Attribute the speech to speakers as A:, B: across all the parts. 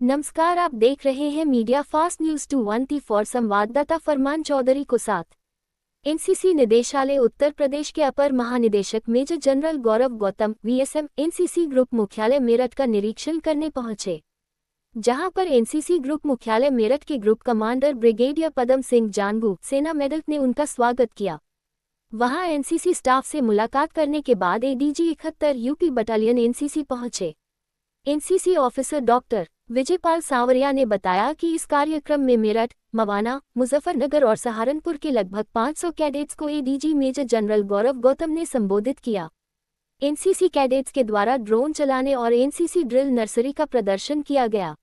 A: नमस्कार, आप देख रहे हैं मीडिया फास्ट न्यूज 24 संवाददाता फरमान चौधरी को साथ। एनसीसी निदेशालय उत्तर प्रदेश के अपर महानिदेशक मेजर जनरल गौरव गौतम वीएसएम एनसीसी ग्रुप मुख्यालय मेरठ का निरीक्षण करने पहुंचे, जहां पर एनसीसी ग्रुप मुख्यालय मेरठ के group commander brigadier Padam Singh जानगू सेना मेडल ने उनका स्वागत किया। वहां एनसीसी स्टाफ से मुलाकात करने के बाद एडीजी 71 यूपी बटालियन एनसीसी पहुंचे। एनसीसी ऑफिसर डॉक्टर विजयपाल सांवरिया ने बताया कि इस कार्यक्रम में मेरठ, मवाना, मुजफ्फरनगर और सहारनपुर के लगभग 500 कैडेट्स को एडीजी मेजर जनरल गौरव गौतम ने संबोधित किया। एनसीसी कैडेट्स के द्वारा ड्रोन चलाने और एनसीसी ड्रिल नर्सरी का प्रदर्शन किया गया,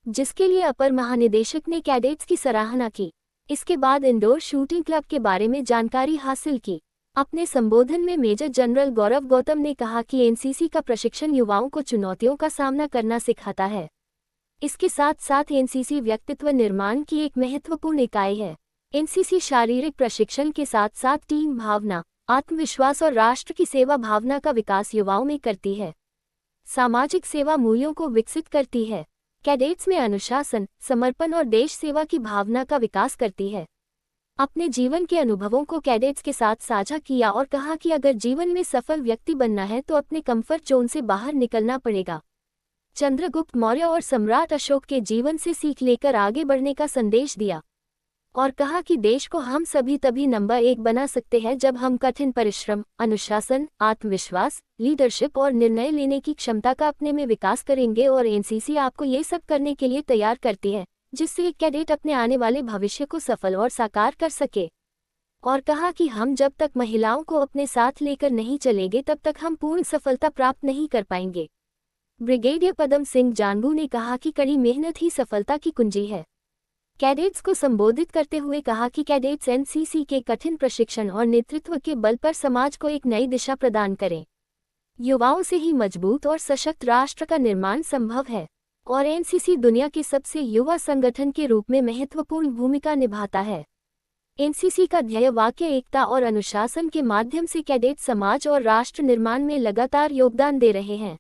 A: जिसके लिए अपर महानिदेशक ने कैडेट्स की सराहना की। इसके बाद इंडोर शूटिंग क्लब के बारे में जानकारी हासिल की। अपने संबोधन में मेजर जनरल गौरव गौतम ने कहा कि एनसीसी का प्रशिक्षण युवाओं को चुनौतियों का सामना करना सिखाता है। इसके साथ साथ एनसीसी व्यक्तित्व निर्माण की एक महत्वपूर्ण इकाई है। एनसीसी शारीरिक प्रशिक्षण के साथ साथ टीम भावना, आत्मविश्वास और राष्ट्र की सेवा भावना का विकास युवाओं में करती है। सामाजिक सेवा मूल्यों को विकसित करती है। कैडेट्स में अनुशासन, समर्पण और देश सेवा की भावना का विकास करती है। अपने जीवन के अनुभवों को कैडेट्स के साथ साझा किया और कहा कि अगर जीवन में सफल व्यक्ति बनना है तो अपने कंफर्ट जोन से बाहर निकलना पड़ेगा। चंद्रगुप्त मौर्य और सम्राट अशोक के जीवन से सीख लेकर आगे बढ़ने का संदेश दिया और कहा कि देश को हम सभी तभी नंबर 1 बना सकते हैं जब हम कठिन परिश्रम, अनुशासन, आत्मविश्वास, लीडरशिप और निर्णय लेने की क्षमता का अपने में विकास करेंगे। और एनसीसी आपको ये सब करने के लिए तैयार करती है, जिससे एक कैडेट अपने आने वाले भविष्य को सफल और साकार कर सके। और कहा कि हम जब तक महिलाओं को अपने साथ लेकर नहीं चलेंगे तब तक हम पूर्ण सफलता प्राप्त नहीं कर पाएंगे। ब्रिगेडियर पदम सिंह जानगू ने कहा कि कड़ी मेहनत ही सफलता की कुंजी है। कैडेट्स को संबोधित करते हुए कहा कि कैडेट्स एनसीसी के कठिन प्रशिक्षण और नेतृत्व के बल पर समाज को एक नई दिशा प्रदान करें। युवाओं से ही मजबूत और सशक्त राष्ट्र का निर्माण संभव है और एनसीसी दुनिया के सबसे युवा संगठन के रूप में महत्वपूर्ण भूमिका निभाता है। एनसीसी का ध्येय वाक्य एकता और अनुशासन के माध्यम से कैडेट समाज और राष्ट्र निर्माण में लगातार योगदान दे रहे हैं।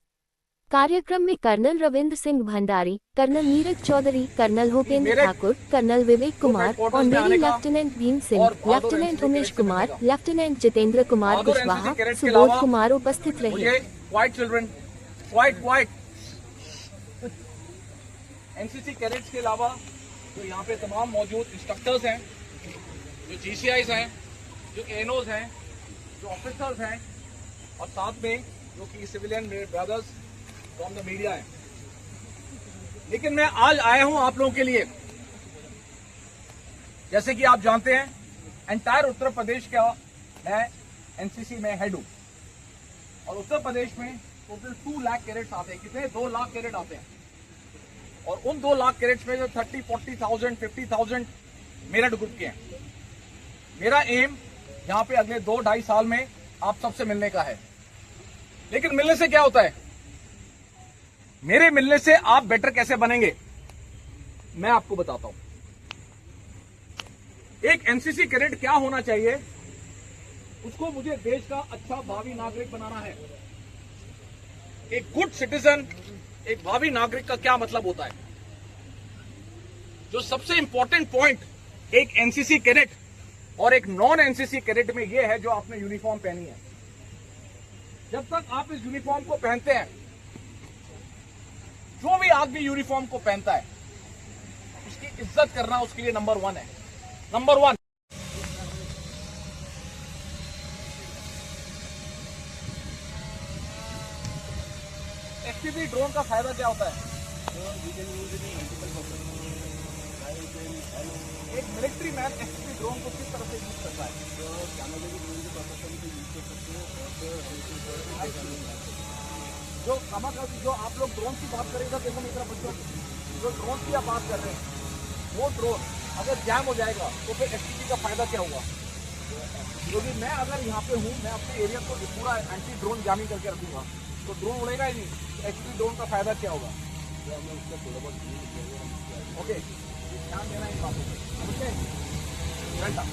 A: कार्यक्रम में colonel Ravindra Singh Bhandari, colonel Neeraj Chaudhary, colonel Bhupendra Thakur, colonel Vivek Kumar और मेरी lieutenant Bhim Singh, lieutenant Umesh Kumar, lieutenant Jitendra Kumar Kushwaha, Subodh Kumar उपस्थित रहे।
B: एनसीसी कैडेट्स के अलावा जो यहाँ पे तमाम मौजूद इंस्ट्रक्टर्स हैं, जो जीसीआईज हैं, जो एनओज हैं, जो ऑफिसर्स हैं और साथ में जो कि civilian brothers from the media है। लेकिन मैं आज आया हूं आप लोगों के लिए। जैसे कि आप जानते हैं, एंटायर उत्तर प्रदेश का मैं एनसीसी में हेड हूं और उत्तर प्रदेश में टोटल 2 लाख कैडेट्स आते हैं। कितने? 2 लाख कैडेट आते हैं और उन 2 लाख कैडेट्स में जो 30-40,000 50,000 मेरठ ग्रुप के हैं। मेरा एम यहां पे अगले 2-2.5 साल में आप सबसे मिलने का है। लेकिन मिलने से क्या होता है? मेरे मिलने से आप बेटर कैसे बनेंगे, मैं आपको बताता हूं। एक एनसीसी कैडेट क्या होना चाहिए, उसको मुझे देश का अच्छा भावी नागरिक बनाना है। एक गुड सिटीजन, एक भावी नागरिक का क्या मतलब होता है? जो सबसे इंपॉर्टेंट पॉइंट एक एनसीसी कैडेट और एक नॉन एनसीसी कैडेट में यह है जो आपने यूनिफॉर्म पहनी है। जब तक आप इस यूनिफॉर्म को पहनते हैं, जो भी आदमी यूनिफॉर्म को पहनता है उसकी इज्जत करना उसके लिए नंबर 1 है। नंबर 1। एफपीवी ड्रोन का फायदा क्या होता है? एक मिलिट्री मैन एफपीवी ड्रोन को किस तरह से यूज करता है? जो आप लोग ड्रोन की बात करेंगे, देखो मेरा बच्चों, जो ड्रोन की आप बात कर रहे हैं, वो ड्रोन अगर जैम हो जाएगा तो फिर एफपीवी का फायदा क्या होगा? क्योंकि मैं अगर यहाँ पे हूँ, मैं अपने एरिया को पूरा एंटी ड्रोन जैमिंग करके रखूंगा तो ड्रोन उड़ेगा ही नहीं। तो एफपीवी ड्रोन का फायदा क्या होगा? ओके, ध्यान देना इन बातों पर। घंटा